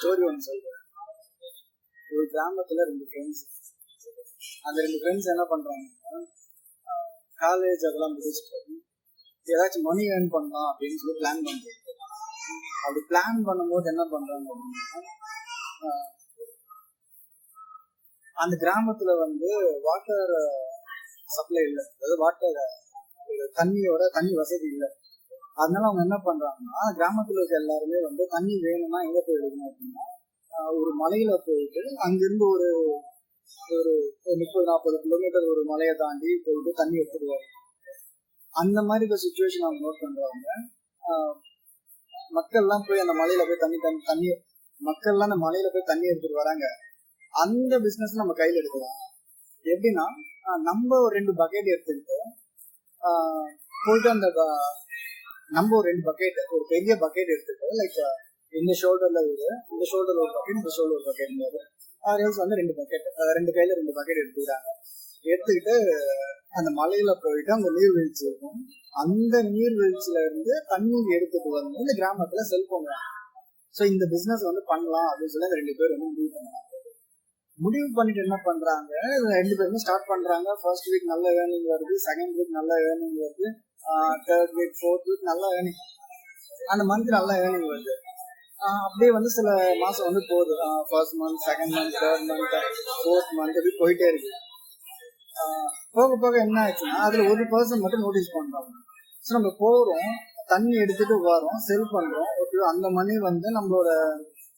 Story ஒன்று சொல்றேன். ஒரு கிராமத்துல 2 ஃப்ரெண்ட்ஸ். அந்த 2 ஃப்ரெண்ட்ஸ் என்ன பண்றாங்கன்னா, காலேஜ் அதெல்லாம் முடிச்சுட்டு ஏதாச்சும் மணி ஏர்ன் பண்ணலாம் அப்படின்னு சொல்லி பிளான் பண்றாங்க. அப்படி பிளான் பண்ணும்போது என்ன பண்றாங்க அப்படின்னா, அந்த கிராமத்துல வந்து வாட்டர் சப்ளை இல்லை, அதாவது வாட்டர் தண்ணி வசதி இல்லை. அதனால அவங்க என்ன பண்றாங்கன்னா, கிராமத்துல இருக்க எல்லாருமே வந்து தண்ணி வேணும்னா எங்க போய் எடுக்கணும் அப்படின்னா, ஒரு மலையில போயிட்டு அங்கிருந்து ஒரு 30-40 கிலோமீட்டர் ஒரு மலையை தாண்டி போயிட்டு தண்ணி எடுத்துட்டு வரும். அந்த மாதிரி ஒரு சுச்சுவேஷன் அவங்க நோட் பண்றாங்க. மக்கள்லாம் போய் அந்த மலையில போய் தண்ணி மக்கள்லாம் அந்த மலையில போய் தண்ணி எடுத்துட்டு வராங்க. அந்த பிசினஸ் நம்ம கையில எடுக்கலாம். எப்படின்னா, நம்ம ஒரு 2 பக்கெட் எடுத்துக்கிட்டு போயிட்டு அந்த நம்ம ஒரு 2 பக்கெட், ஒரு பெரிய பக்கெட் எடுத்துட்டு, லைக் இந்த ஷோல்டர்ல ஒரு பக்கெட், இந்த ஷோல்டர் ஒரு பக்கெட், ஆர்எல்ஸ் வந்து 2 பக்கெட், 2 கையில 2 பக்கெட் எடுத்துக்கிறாங்க. எடுத்துக்கிட்டு அந்த மலையில போயிட்டு அங்க நீர்வீழ்ச்சி இருக்கும். அந்த நீர்வீழ்ச்சியில இருந்து தண்ணி எடுத்துட்டு வந்து இந்த கிராமத்துல செல் பண்ணுவாங்க. ஸோ இந்த பிசினஸ் வந்து பண்ணலாம் அப்படின்னு சொல்லி அந்த 2 பேர் வந்து முடிவு பண்ணிட்டு என்ன பண்றாங்க, 2 பேருமே ஸ்டார்ட் பண்றாங்க. ஃபர்ஸ்ட் வீக் நல்ல ஏர்னிங் வருது, செகண்ட் வீக் நல்ல ஏர்னிங் வருது, தேர்ட் வீக், ஃபோர்த் வீக் நல்ல ஏர்னிங், அந்த மந்த் நல்ல ஏர்னிங் வருது. அப்படியே வந்து சில மாசம் வந்து போகுது. First month, second month, third month, fourth month அப்படி போயிட்டே இருக்கு. போக போக என்ன ஆச்சுன்னா, அதுல ஒரு பர்சன் மட்டும் நோட்டீஸ் பண்றாங்க. ஸோ நம்ம போறோம், தண்ணி எடுத்துட்டு வரோம், செல் பண்றோம். ஓகே, அந்த மணி வந்து நம்மளோட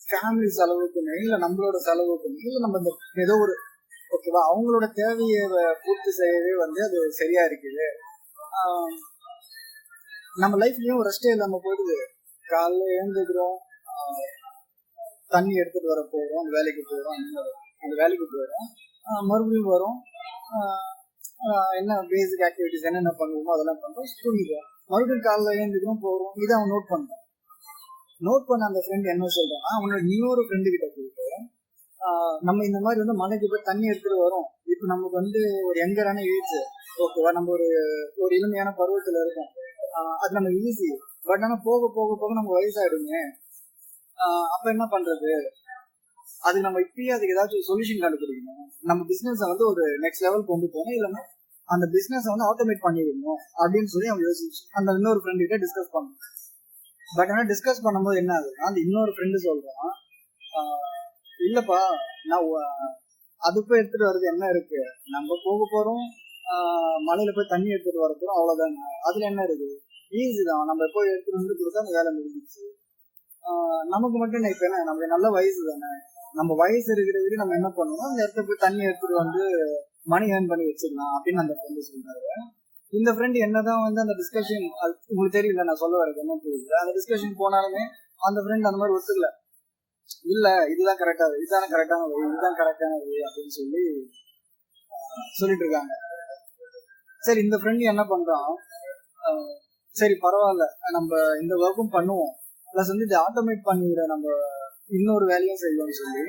ஃபேமிலி செலவுக்குமே இல்லை நம்மளோட செலவுக்குமே இல்லை நம்ம இந்த ஏதோ ஒரு ஓகேவா அவங்களோட தேவையை பூர்த்தி செய்யவே வந்து அது சரியா இருக்குது. நம்ம லைஃப்லயும் ரெஸ்டே இல்லாம போயிடுது. காலைல எழுந்துக்கிறோம், தண்ணி எடுத்துட்டு வர போறோம், அந்த வேலைக்கு போயிடும், மறுபடியும் வரும், என்ன பேசிக் ஆக்டிவிட்டிஸ் என்னென்ன பண்ணுவோமோ அதெல்லாம் பண்றோம், தூங்கிடுவோம், மறுபடியும் காலைல எழுந்துக்கிறோம், போறோம். இதை அவன் நோட் பண்ண அந்த ஃப்ரெண்ட் என்ன சொல்றான்னா, அவனோட இன்னொரு ஃப்ரெண்டு கிட்ட போயிட்டு, நம்ம இந்த மாதிரி வந்து மலைக்கு போய் தண்ணி எடுத்துட்டு வரோம், இப்போ நமக்கு வந்து ஒரு யங்கரான ஏஜ், ஓகேவா, நம்ம ஒரு இளமையான பருவத்துல இருக்கோம், அது நம்ம ஈஸி. பட் ஆனால் போக போக போக நம்ம வயசாயிடுங்க. அப்ப என்ன பண்றது, அதுக்கு நம்ம இப்பயே அதுக்கு ஏதாச்சும் சொல்யூஷன் கண்டுபிடிக்கணும். நம்ம பிசினஸை வந்து ஒரு நெக்ஸ்ட் லெவல் கொண்டு போகணும், இல்லைன்னா அந்த பிசினஸை வந்து ஆட்டோமேட் பண்ணிடணும் அப்படின்னு சொல்லி அவன் யோசிச்சு அந்த இன்னொரு ஃப்ரெண்ட் கிட்ட டிஸ்கஸ் பண்ணணும். பட் ஆனால் டிஸ்கஸ் பண்ணும்போது என்ன ஆகுதுன்னா, அந்த இன்னொரு ஃப்ரெண்டு சொல்றான், இல்லப்பா நான் அது போய் எடுத்துட்டு வர்றது என்ன இருக்கு, நம்ம போக போறோம், மலையில போய் தண்ணி எடுத்துட்டு வர போறோம், அவ்வளவுதாங்க, அதுல என்ன இருக்கு, ஈஸி தான், நம்ம போய் எடுத்துட்டு வந்து கொடுத்தா அந்த வேலை முடிஞ்சிச்சு. நமக்கு மட்டும் என்ன, இப்ப என்ன நம்மளுடைய நல்ல வயசு தானே, நம்ம வயசு இருக்கிற வரைக்கும் நம்ம என்ன பண்ணுவோம், அந்த இடத்துல போய் தண்ணி எடுத்துட்டு வந்து மணி ஏர்ன் பண்ணி வச்சிடலாம் அப்படின்னு அந்த ஃப்ரெண்டு சொல்றாரு. இந்த ஃப்ரெண்டு என்னதான் வந்து அந்த டிஸ்கஷன், உங்களுக்கு தெரியல நான் சொல்ல வரது என்ன புரியல, அந்த டிஸ்கஷன் போனாலுமே அந்த ஃப்ரெண்ட் அந்த மாதிரி ஒத்துக்கல, இல்ல இதுதான் கரெக்டா, இதுதான் கரெக்டான வழி அப்படின்னு சொல்லிட்டு இருக்காங்க. சரி, இந்த ஃப்ரெண்ட் என்ன பண்றான், சரி பரவாயில்ல நம்ம இந்த ஒர்க்கும் பண்ணுவோம், பிளஸ் வந்து இதை ஆட்டோமேட் பண்ணிவிட நம்ம இன்னொரு வேலையும் செய்வோம்னு சொல்லி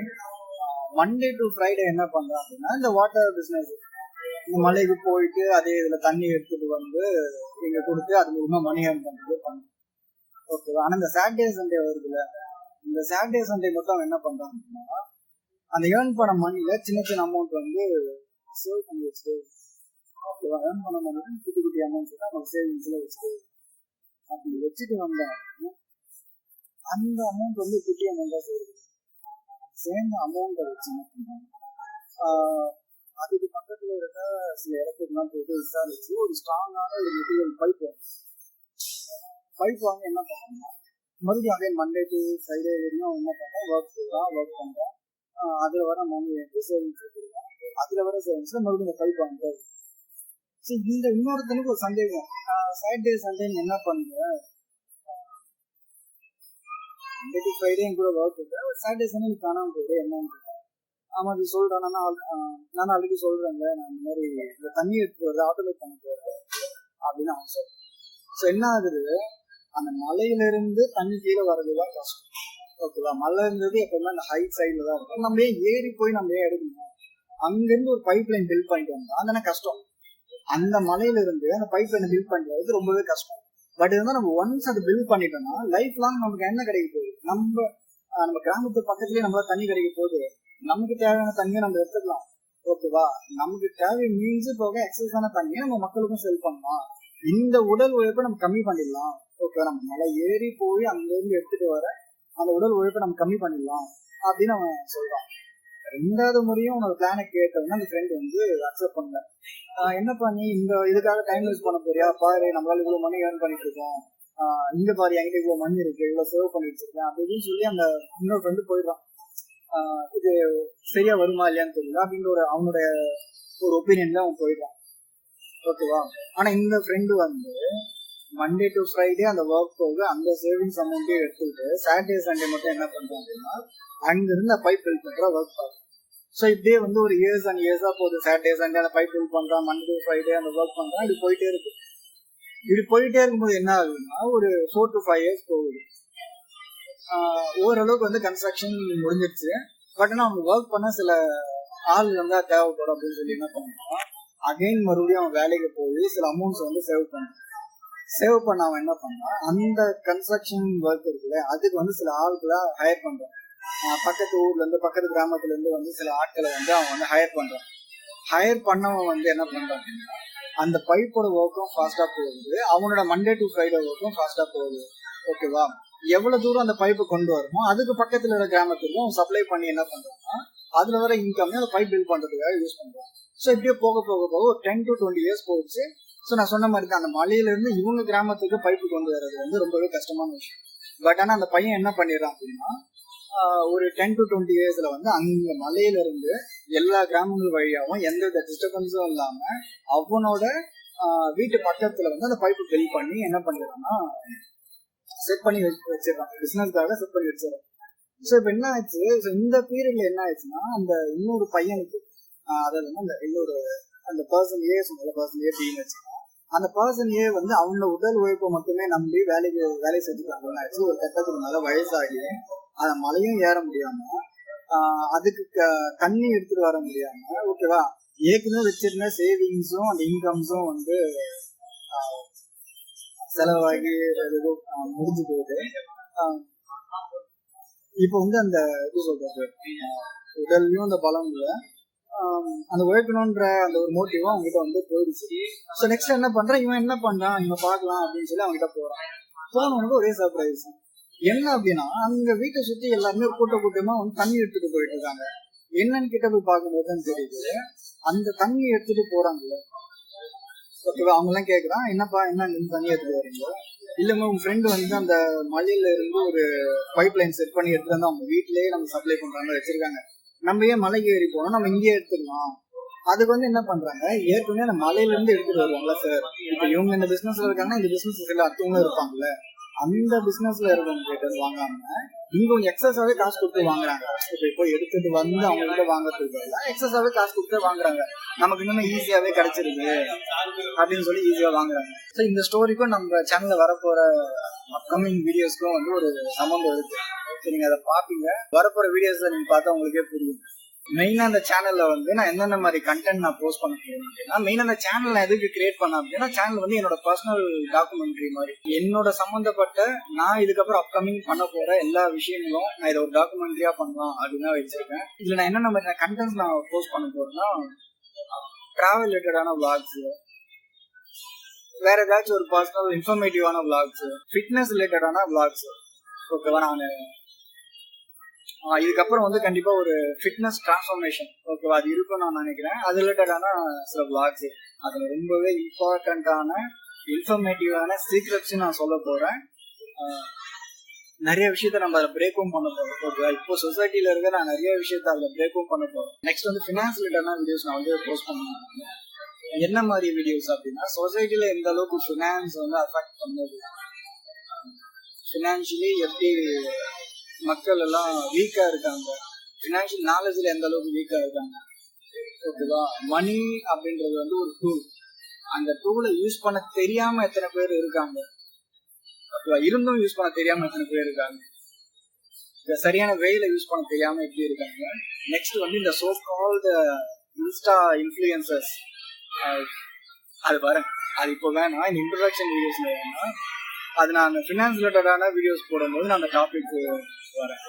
மண்டே டு ஃப்ரைடே என்ன பண்றான் அப்படின்னா, இந்த வாட்டர் பிசினஸ், இந்த மலைக்கு போயிட்டு அதே இதுல தண்ணி எடுத்துட்டு வந்து இங்க கொடுத்து அது மூலமா மணி ஏர்ன் பண்றது பண்ணும். ஓகேவா. ஆனா இந்த சாட்டர்டே சண்டே வருதுல, இந்த சாட்டர்டே சண்டே மட்டும் அவன் என்ன பண்றான் அப்படின்னா, அந்த ஏர்ன் பண்ண மணில சின்ன சின்ன அமௌண்ட் வந்து சேவ் பண்ணி வச்சுட்டு, ஓகேவா, ஏர்ன் பண்ண மணி குட்டி குட்டி அமௌண்ட் அவங்க சேவிங்ஸ்ல வச்சுட்டு அப்படி வச்சுட்டு வந்தாங்க. அந்த அமௌண்ட் வந்து குட்டி அமௌண்டா சேர்ந்த அமௌண்ட்டை வச்சு என்ன பண்ணாங்க, அதுக்கு பக்கத்துல இருக்க சில இடத்துக்குலாம் போயிட்டு விசாரிச்சு ஒரு ஸ்ட்ராங்கான ஒரு மெட்டீரியல் பைப் வாங்கி என்ன பண்ணாங்க, மறுபடியும் அதே மண்டே டு ஃப்ரைடே வரையும் என்ன பண்றேன், ஒர்க் பண்றேன், அதுல வர மணி எடுத்து சேவிங்ஸ் எடுத்துருக்கேன், அதுல வர சேவிங்ஸ்ல மறுபடியும் இந்த பைப் வாங்குறது. சரி, இந்த இன்னொருத்தனுக்கு ஒரு சந்தேகம், சாட்டர்டே சண்டே என்ன பண்றேன், மண்டே டு ஃப்ரைடே கூட ஒர்க் இல்லை, சாட்டர்டே சண்டே நீ காணாம போயிடு என்னன்னு. ஆமா, அது சொல்றேன், நான் ஆல்ரெடி சொல்றேன்ல, நான் இந்த மாதிரி இந்த தண்ணி எடுத்துட்டு வருது ஆட்டோமேட் பண்ண போறேன் அப்படின்னு அவன் சொல்றேன். ஸோ என்ன ஆகுது, அந்த மலையில இருந்து தண்ணி கீழே வர்றதுதான் கஷ்டம். ஓகேவா, மலை இருந்தது எப்பவுமே அந்த ஹைட் சைட்ல தான் இருக்கும், நம்ம ஏறி போய் நம்ம எடுக்கணும், அங்கிருந்து ஒரு பைப் லைன் பில்ட் பண்ணிட்டு வந்தோம், அதனால கஷ்டம். அந்த மலையில இருந்து அந்த பைப் லைன் பில்ட் பண்றது ரொம்பவே கஷ்டம். பட் இருந்தால் நம்ம ஒன்ஸ் அதை பில்ட் பண்ணிட்டோம்னா லைஃப் லாங் நமக்கு என்ன கிடைக்க போகுது, நம்ம நம்ம கிராமத்து பக்கத்துலயே நம்மளால தண்ணி கிடைக்க போகுது, நமக்கு தேவையான தண்ணியை நம்ம எடுத்துக்கலாம். ஓகேவா, நமக்கு தேவை மீன்ஸ் போக எக்ஸஸான தண்ணியை நம்ம மக்களுக்கும் செல் பண்ணலாம். இந்த உடல் உழைப்பை நம்ம கம்மி பண்ணிடலாம். ஓகே, நம்ம மலை ஏறி போய் அங்க இருந்து எடுத்துட்டு வர அந்த உடல் உழைப்பை நம்ம கம்மி பண்ணிடலாம் அப்படின்னு அவன் சொல்றான். 2வது முறையும் உன்னோட பிளானை கேட்டவங்க அந்த ஃப்ரெண்ட் வந்து அக்செப்ட் பண்ணல. என்ன பண்ணி இந்த இதுக்காக டைம் வேஸ்ட் பண்ண போறியா, பாரு நம்மளால இவ்வளவு மணி ஏர்ன் பண்ணிட்டு இருக்கோம், இங்க பாரு என்கிட்ட இவ்வளவு மணி இருக்கு, இவ்வளவு சேவ் பண்ணிட்டு இருக்கேன் அப்படின்னு சொல்லி அந்த இன்னொரு ஃப்ரெண்டு போயிடுறான். இது சரியா வருமா இல்லையான்னு தெரியல அப்படின்ற அவனுடைய ஒரு ஒப்பீனியன்ல அவன் போயிடுறான். ஓகேவா, ஆனா இந்த ஃப்ரெண்டு வந்து மண்டே டு ஃப்ரைடே அந்த ஒர்க் போக அந்த சேவிங்ஸ் அமௌண்ட்டே எடுத்துக்கிட்டு சாட்டர்டே சண்டே மட்டும் என்ன பண்றான் அப்படின்னா அங்க இருந்து பைப் பில் பண்ற ஒர்க் பார்க்கும். ஸோ இப்படியே வந்து ஒரு இயர்ஸ் அண்ட் இயர்ஸா போகுது. சாட்டர்டே சண்டே அந்த பைப் பில் பண்றான், மண்டே டு ஃப்ரைடே அந்த ஒர்க் பண்றான். இப்படி போயிட்டே இருக்கு. இப்படி போயிட்டே இருக்கும்போது என்ன ஆகுதுன்னா ஒரு 4 to 5 years போகுது. ஓரளவுக்கு வந்து கன்ஸ்ட்ரக்ஷன் முடிஞ்சிருச்சு. பட் ஆனால் அவங்க ஒர்க் பண்ண சில ஆள் வந்து தேவைப்படும் அப்படின்னு சொல்லி என்ன பண்ணுவான், அகைன் மறுபடியும் அவன் வேலைக்கு போய் சில அமௌண்ட்ஸ் வந்து சேவ் பண்ண அவன் என்ன பண்ணான், அந்த கன்ஸ்ட்ரக்ஷன் ஒர்க் இருக்குல்ல அதுக்கு வந்து சில ஆட்களை ஹையர் பண்றான். பக்கத்து ஊர்ல இருந்து பக்கத்து கிராமத்துல இருந்து வந்து சில ஆட்களை வந்து அவன் வந்து ஹையர் பண்றான். ஹையர் பண்ணவன் வந்து என்ன பண்றான் அப்படின்னா அந்த பைப்போட ஒர்க்கும் ஃபாஸ்டா போகுது, அவனோட மண்டே டு ஃப்ரைடே ஒர்க்கும் ஃபாஸ்டா போகுது. ஓகேவா, எவ்வளவு தூரம் அந்த பைப்பை கொண்டு வருமோ அதுக்கு பக்கத்துல இருக்கிற கிராமத்துக்கும் சப்ளை பண்ணி என்ன பண்றான்னா அதுல வர இன்கம் அந்த பைப் பில் பண்றதுக்காக யூஸ் பண்றான். ஸோ இப்படியே போக போக போக ஒரு 10 to 20 years போச்சு. ஸோ நான் சொன்ன மாதிரி தான் அந்த மலையில இருந்து இவங்க கிராமத்துக்கு பைப்பு கொண்டு வர்றது வந்து ரொம்பவே கஷ்டமான விஷயம். பட் ஆனா அந்த பையன் என்ன பண்ணிடுறான் அப்படின்னா ஒரு 10 to 20 yearsல வந்து அங்க மலையில இருந்து எல்லா கிராமங்கள் வழியாகவும் எந்த வித டிஸ்டர்பன்ஸும் இல்லாம அவனோட வீட்டு பக்கத்துல வந்து அந்த பைப்பு பில் பண்ணி என்ன பண்ணிடுறான்னா செட் பண்ணி வச்சிடறான், பிசினஸ்க்காக செட் பண்ணி வச்சிடறான். ஸோ இப்போ என்ன ஆச்சு, இந்த பீரியட்ல என்ன ஆயிடுச்சுன்னா அந்த இன்னொரு பையனுக்கு அதாவது அந்த இன்னொரு அந்த பர்சன் ஏ சொன்ன பர்சன் ஏ பின்னு வச்சுக்கோங்க, அந்த பர்சன் ஏ வந்து அவனோட உடல் உழைப்பை மட்டுமே நம்பி வேலை செஞ்சுட்டாங்க. ஆக்சுவலி ஒரு கட்டத்துக்கு மேல வயசாகி அந்த மலையும் ஏற முடியாம அதுக்கு தண்ணி எடுத்துட்டு வர முடியாம, ஓகேவா, ஏற்கனவே வச்சிருந்த சேவிங்ஸும் அந்த இன்கம்ஸும் வந்து செலவாகி முடிஞ்சு போகுது. இப்போ வந்து அந்த இது சொல்றது உடல்லையும் அந்த பலம் இல்லை, அந்த உழைக்கணும்ன்ற அந்த ஒரு மோட்டிவும் அவங்ககிட்ட வந்து போயிடுச்சு. ஸோ நெக்ஸ்ட் என்ன பண்றான், இவன் என்ன பண்றான், இவன் பார்க்கலாம் அப்படின்னு சொல்லி அவங்ககிட்ட போனவனுக்கு ஒரே சர்ப்ரைஸ். என்ன அப்படின்னா அங்க வீட்டை சுத்தி எல்லாருமே கூட்டமா வந்து தண்ணி எடுத்துட்டு போயிட்டு இருக்காங்க. என்னன்னு கிட்ட போய் பார்க்கும்போதுதான் தெரியுது அந்த தண்ணி எடுத்துட்டு போறாங்கல்ல. ஓகேவா, அவங்க எல்லாம் கேக்குறான், என்னப்பா என்ன தண்ணி எடுத்துட்டு வரீங்க? இல்லைங்க உங்க ஃப்ரெண்டு வந்து அந்த மலையில இருந்து ஒரு பைப் லைன் செட் பண்ணி எடுத்துட்டு வந்து அவங்க வீட்லயே நம்ம சப்ளை பண்றாங்க வச்சிருக்காங்க, நம்ம ஏன் மலைக்கு ஏறி போனோம், நம்ம இங்கேயே எடுத்துக்கலாம். அதுக்கு வந்து என்ன பண்றாங்க, ஏற்கனவே அந்த மலையில இருந்து எடுத்துட்டு வருவாங்களா சார், இப்ப இவங்க இந்த பிசினஸ்ல இருக்காங்கன்னா இந்த பிசினஸ் அடுத்தவங்க இருப்பாங்கல்ல, அந்த பிசினஸ்ல இருக்கவங்க கிட்ட வாங்காம இங்க கொஞ்சம் எக்ஸஸாவே காசு கொடுத்து வாங்குறாங்க. இப்போ எடுத்துட்டு வந்து அவங்க கிட்ட வாங்கறதுக்கு எக்ஸஸாவே காசு கொடுத்து வாங்குறாங்க, நமக்கு இன்னும் ஈஸியாவே கிடைச்சிருக்கு அப்படின்னு சொல்லி ஈஸியா வாங்குறாங்க. ஸோ இந்த ஸ்டோரிக்கும் நம்ம சேனல்ல வரப்போற அப்கமிங் வீடியோஸ்க்கும் வந்து ஒரு சம்பந்தம் இருக்கு. ஸோ நீங்க அதை பாப்பீங்க, வரப்போற வீடியோஸ்ல நீங்க பார்த்தா உங்களுக்கே புரியும். மெயினா அந்த சேனல்ல வந்து நான் என்னென்ன மாதிரி கண்டென்ட் நான் போஸ்ட் பண்ண போறேன் அப்படின்னா, மெயினா அந்த சேனல் நான் எதுக்கு கிரியேட் பண்ண அப்படின்னா, சேனல் வந்து என்னோட பர்சனல் டாக்குமெண்ட்ரி மாதிரி, என்னோட சம்பந்தப்பட்ட நான் இதுக்கப்புறம் அப்கமிங் பண்ண போற எல்லா விஷயங்களும் நான் இதை ஒரு டாக்குமெண்ட்ரியா பண்ணலாம் அப்படின்னு வச்சிருக்கேன். இதுல நான் என்னென்ன மாதிரி கண்டென்ட்ஸ் நான் போஸ்ட் பண்ண போறேன்னா, டிராவல் ரிலேட்டடான விளாக்ஸ், வேற ஏதாச்சும் ஒரு பர்சனல் இன்ஃபர்மேட்டிவான விளாக்ஸ், ஃபிட்னஸ் ரிலேட்டடான விளாக்ஸ். ஓகேவா, நான் இதுக்கப்புறம் வந்து கண்டிப்பா ஒரு ஃபிட்னஸ் டிரான்ஸ்ஃபர்மேஷன், ஓகேவா, அது இருக்கும் நான் நினைக்கிறேன். அது ரிலேட்டடான சில விளாக்ஸ், அதுல ரொம்பவே இம்பார்ட்டன்டான இன்ஃபர்மேட்டிவான சீக்ரெட்ஸ் நான் சொல்ல போறேன். நிறைய விஷயத்த நம்ம அதை பிரேக்கும் பண்ண போறோம். ஓகேவா, இப்போ சொசைட்டில இருக்க நான் நிறைய விஷயத்த அதில் பிரேக்கும் பண்ண போறோம். நெக்ஸ்ட் வந்து ஃபினான்ஸ் ரிலேட்டடான வீடியோஸ் நான் வந்து போஸ்ட் பண்ணுவேன். என்ன மாதிரி வீடியோஸ் அப்படின்னா, சொசைட்டில எந்த அளவுக்கு ஃபினான்ஸ் வந்து அஃபெக்ட் பண்ணுது, ஃபினான்ஷியலி எப்படி மக்கள் எல்லாம் வீக்கா இருக்காங்க, ஃபினான்ஷியல் நாலேஜ்ல எந்த அளவுக்கு வீக்கா இருக்காங்க. ஓகேவா, மணி அப்படின்றது வந்து ஒரு டூல், அந்த டூலை யூஸ் பண்ண தெரியாம எத்தனை பேர் இருக்காங்க, ஓகேவா, இருந்தும் யூஸ் பண்ண தெரியாம எத்தனை பேர் இருக்காங்க, சரியான வேல யூஸ் பண்ண தெரியாம எப்படி இருக்காங்க. நெக்ஸ்ட் வந்து இந்த சோ கால்டு இன்ஸ்டா இன்ஃப்ளூயன்சர்ஸ், அது வரேன், அது இப்போ வேணாம், இந்த இன்ட்ரோடக்ஷன் வீடியோஸ்ல வேணாம், அது நான் ஃபினான்ஸ் ரிலேட்டடான வீடியோஸ் போடும்போது நான் அந்த டாபிக் வரேன்.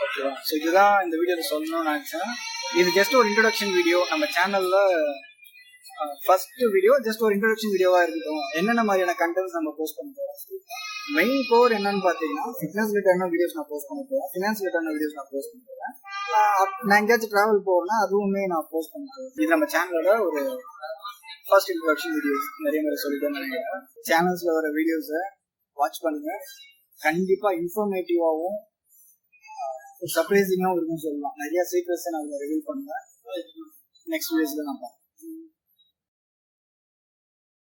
ஓகேவா? ஸோ இதுதான் இந்த வீடியோவில் சொல்லணும்னு நினச்சேன். இது ஜஸ்ட் ஒரு இன்ட்ரொடக்ஷன் வீடியோ. நம்ம சேனலில் ஃபர்ஸ்ட் வீடியோ ஜஸ்ட் ஒரு இன்ட்ரொடக்ஷன் வீடியோவாக இருக்கட்டும். என்னென்ன மாதிரியான கண்டென்ட்ஸ் நம்ம போஸ்ட் பண்ண போகிறோம், மெயின் கோர் என்னன்னு பார்த்தீங்கன்னா ஃபிட்னஸ் ரிலேட்டடான வீடியோஸ் நான் போஸ்ட் பண்ண போகிறேன், ஃபினான்ஸ் ரிலேட்டடான வீடியோஸ் நான் போஸ்ட் பண்ண போகிறேன். நான் எங்கேயாச்சும் ட்ராவல் போகிறேன்னா அதுவுமே நான் போஸ்ட் பண்ண போகிறேன். இது நம்ம சேனலோட ஒரு ஃபர்ஸ்ட் இன்ட்ரொடக்ஷன் வீடியோஸ். நிறைய பேர் சொல்லிட்டு நினைக்கிறேன். சேனல்ஸில் வர வீடியோஸை வாட்ச் பண்ணுங்க. கண்டிப்பாக இன்ஃபர்மேட்டிவாகவும் சர்ப்ரைசிங்காகவும் இருக்குன்னு சொல்லலாம். நிறைய சீக்ரெட்ஸை நான் அதில் ரிவீல் பண்ணுவேன். நெக்ஸ்ட் வீடியோஸில் நான் பார்ப்பேன்.